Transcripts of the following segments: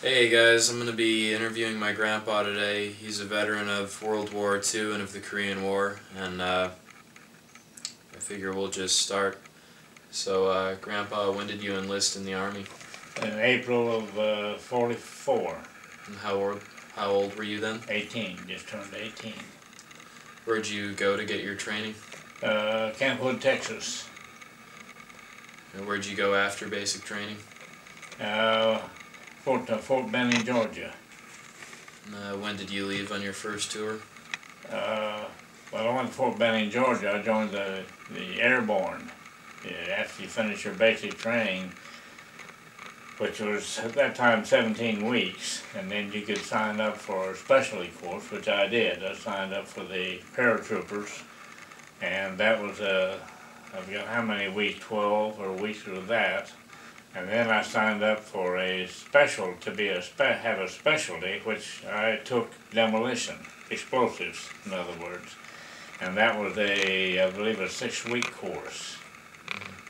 Hey guys, I'm going to be interviewing my grandpa today. He's a veteran of World War II and of the Korean War, and I figure we'll just start. So, Grandpa, when did you enlist in the Army? In April of 44. And how old were you then? 18, just turned 18. Where'd you go to get your training? Camp Hood, Texas. And where'd you go after basic training? Fort Benning, Georgia. And, when did you leave on your first tour? Well, I went to Fort Benning, Georgia. I joined the Airborne. After you finish your basic training, which was at that time 17 weeks, and then you could sign up for a specialty course, which I did. I signed up for the paratroopers, and that was I forgot how many weeks, 12 or weeks of that. And then I signed up for a special, have a specialty, which I took demolition, explosives, in other words. And that was I believe, a 6-week course.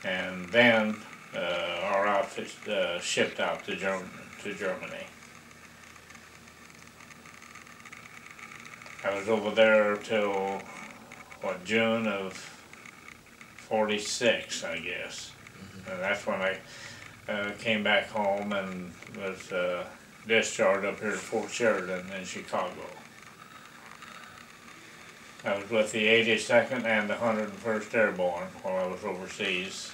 And then our outfit shipped out to Germany. I was over there till, June of 46, I guess. And that's when I came back home and was discharged up here at Fort Sheridan in Chicago. I was with the 82nd and the 101st Airborne while I was overseas.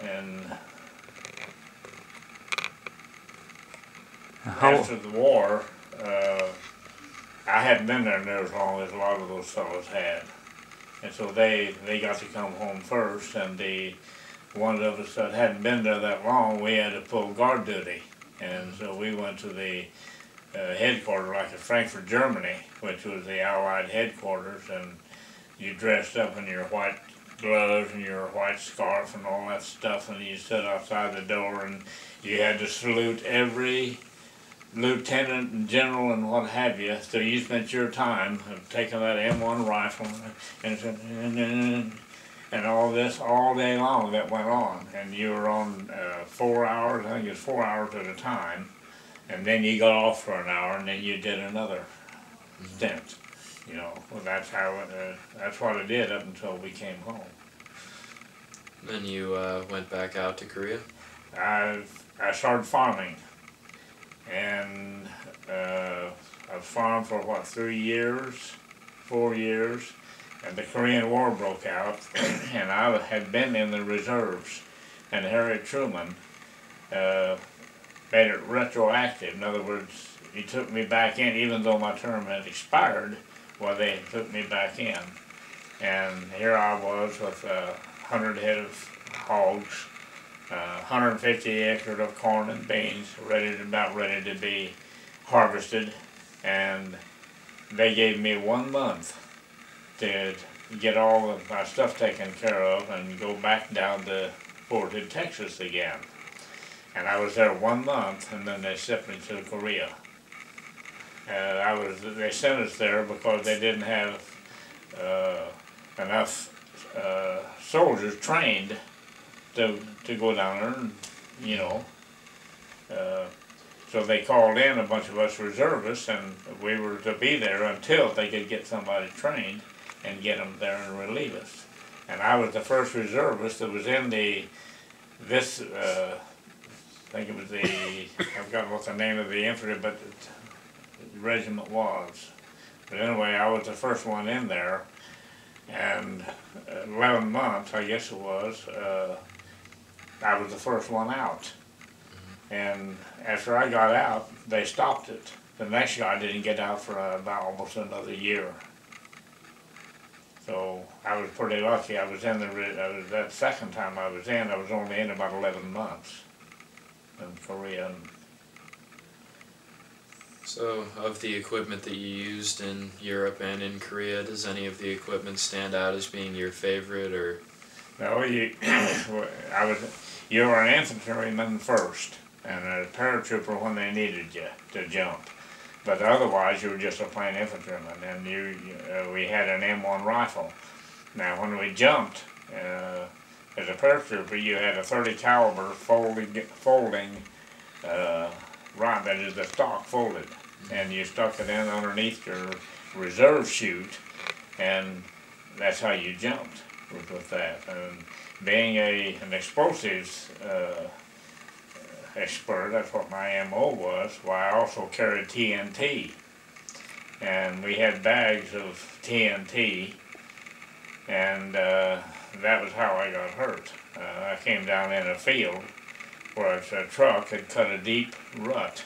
And after the war, I hadn't been there near as long as a lot of those fellows had. And so they got to come home first, and the one of us that hadn't been there that long, we had to pull guard duty. And so we went to the headquarters, like in Frankfurt, Germany, which was the Allied headquarters, and you dressed up in your white gloves and your white scarf and all that stuff, and you stood outside the door, and you had to salute every lieutenant and general and what have you. So you spent your time taking that M1 rifle and all this all day long that went on, and you were on 4 hours, I think it was 4 hours at a time, and then you got off for an hour, and then you did another stint. Well, that's what I did up until we came home. Then you went back out to Korea? I started farming, and I farmed for 3 years, 4 years, and the Korean War broke out, and I had been in the reserves, and Harry Truman made it retroactive. In other words, he took me back in, even though my term had expired. Well, they took me back in, and here I was with 100 head of hogs, 150 acres of corn and beans, about ready to be harvested, and they gave me 1 month to get all of my stuff taken care of and go back down to Fort Hood, Texas again. And I was there 1 month, and then they sent me to Korea. They sent us there because they didn't have enough soldiers trained to go down there, and, so they called in a bunch of us reservists, and we were to be there until they could get somebody trained and get them there and relieve us. And I was the first reservist that was in I think it was I forgot what the name of the infantry, but the regiment was. But anyway, I was the first one in there, and 11 months, I guess it was, I was the first one out. And after I got out, they stopped it. The next guy didn't get out for about almost another year. So I was pretty lucky. I was that second time I was only in about 11 months in Korea. So, of the equipment that you used in Europe and in Korea, does any of the equipment stand out as being your favorite, or? No, you were an infantryman first, and a paratrooper when they needed you to jump. But otherwise, you were just a plain infantryman, and we had an M1 rifle. Now, when we jumped, as a paratrooper, you had a .30 caliber folding right, that is the stock folded, and you stuck it in underneath your reserve chute, and that's how you jumped with that. And being an explosives expert, that's what my MO was. Well, I also carried TNT, and we had bags of TNT, and that was how I got hurt. I came down in a field where a truck had cut a deep rut,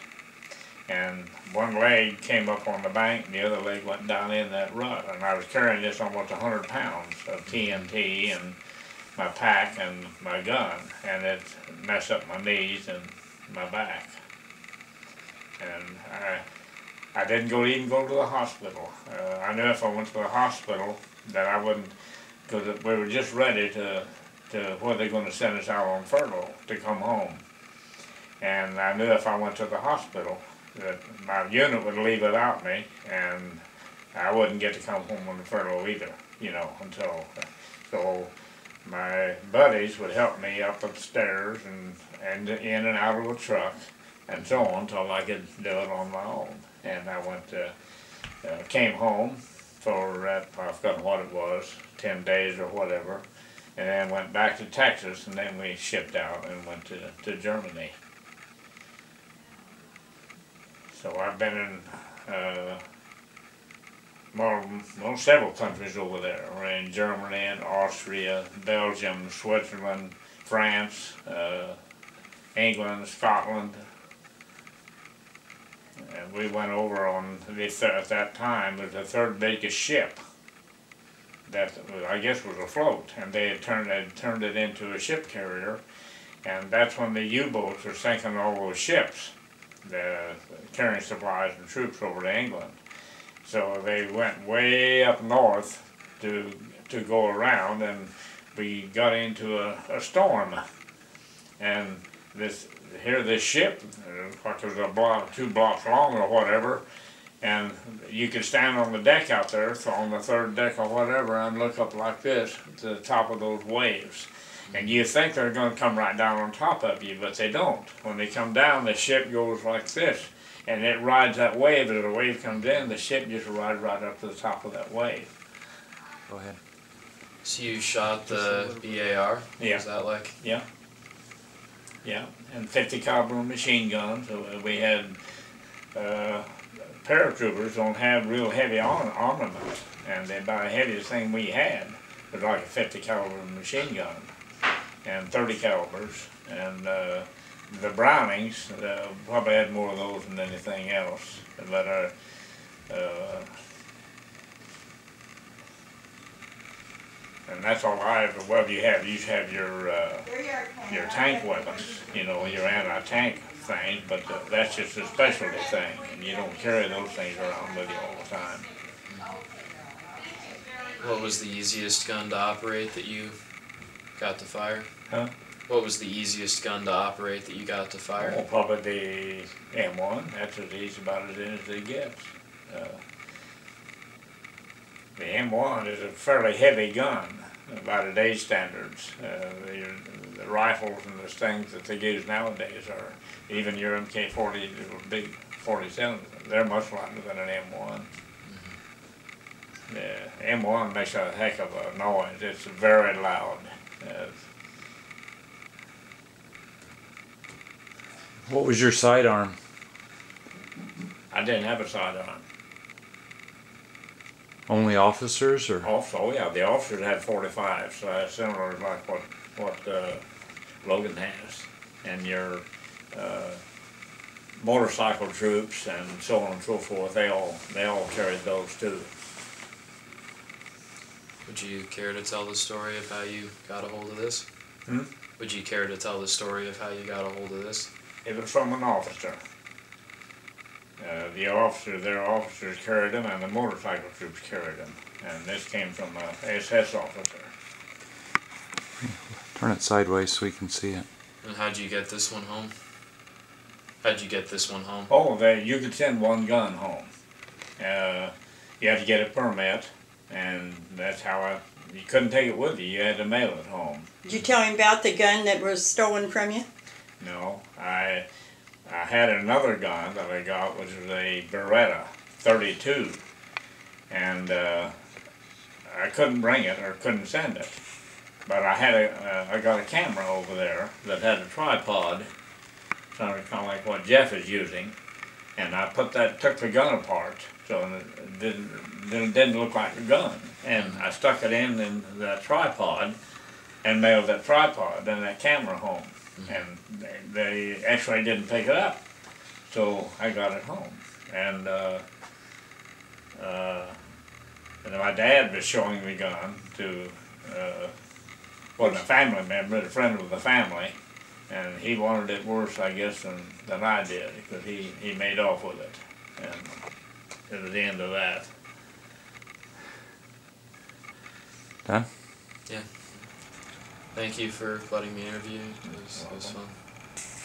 and one leg came up on the bank and the other leg went down in that rut, and I was carrying this almost 100 pounds of TNT and my pack and my gun, and it messed up my knees and my back. And I didn't even go to the hospital. I knew if I went to the hospital that I wouldn't, because we were just ready to where they're going to send us out on furlough to come home. And I knew if I went to the hospital that my unit would leave without me, and I wouldn't get to come home on the furlough either, you know, until, so my buddies would help me up the stairs and in and out of the truck and so on until I could do it on my own. And I went to, came home for, I've forgotten what it was, 10 days or whatever, and then went back to Texas, and then we shipped out and went to Germany. So I've been in well, several countries over there. We're in Germany and Austria, Belgium, Switzerland, France, England, Scotland. And we went over on, at that time, it was the third biggest ship that I guess was afloat, and they had turned it into a ship carrier, and that's when the U-boats were sinking all those ships, carrying supplies and troops over to England. So they went way up north to go around, and we got into a storm, and this ship, like it was 2 blocks long or whatever, and you could stand on the deck out there, so on the third deck or whatever, and look up like this to the top of those waves. And you think they're going to come right down on top of you, but they don't. When they come down, the ship goes like this, and it rides that wave. As the wave comes in, the ship just rides right up to the top of that wave. Go ahead. So you shot the BAR? Yeah. Was that like? Yeah. Yeah, and 50 caliber machine guns. So we had paratroopers don't have real heavy armament, and they buy the heaviest thing we had was like a 50 caliber machine gun, and 30 calibers, and the Brownings probably had more of those than anything else. But and that's all I ever. Well, you have your tank weapons, you know, your anti-tank things, but that's just a specialty thing, and you don't carry those things around with you all the time. What was the easiest gun to operate that you got to fire? Huh? What was the easiest gun to operate that you got to fire? Oh, probably the M1. That's as easy about as it gets. The M1 is a fairly heavy gun by today's standards. The rifles and the things that they use nowadays are, even your MK40, big 47, they're much lighter than an M1. The M1 makes a heck of a noise. It's very loud. What was your sidearm? I didn't have a sidearm. Only officers, or? Also, yeah, the officers had 45, so that's similar like what Logan has. And your motorcycle troops and so on and so forth, they all carried those too. Would you care to tell the story of how you got a hold of this? Hmm? Would you care to tell the story of how you got a hold of this? It was from an officer. Their officers carried them, and the motorcycle troops carried them. And this came from an SS officer. Turn it sideways so we can see it. And how'd you get this one home? How'd you get this one home? Oh, you could send one gun home. You had to get a permit, and that's how you couldn't take it with you. You had to mail it home. Did you tell him about the gun that was stolen from you? No, I had another gun that I got, which was a Beretta 32, and I couldn't bring it or couldn't send it. But I had I got a camera over there that had a tripod, something kind of like what Jeff is using, and I took the gun apart, so it didn't look like a gun, and I stuck it in the tripod, and mailed that tripod and that camera home, and they actually didn't pick it up, so I got it home, and my dad was showing the gun to wasn't a family member, a friend of the family, and he wanted it worse, I guess, than I did, because he made off with it, and it was the end of that. Done? Yeah. Thank you for letting me interview you. It was fun.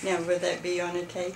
Now, will that be on a tape?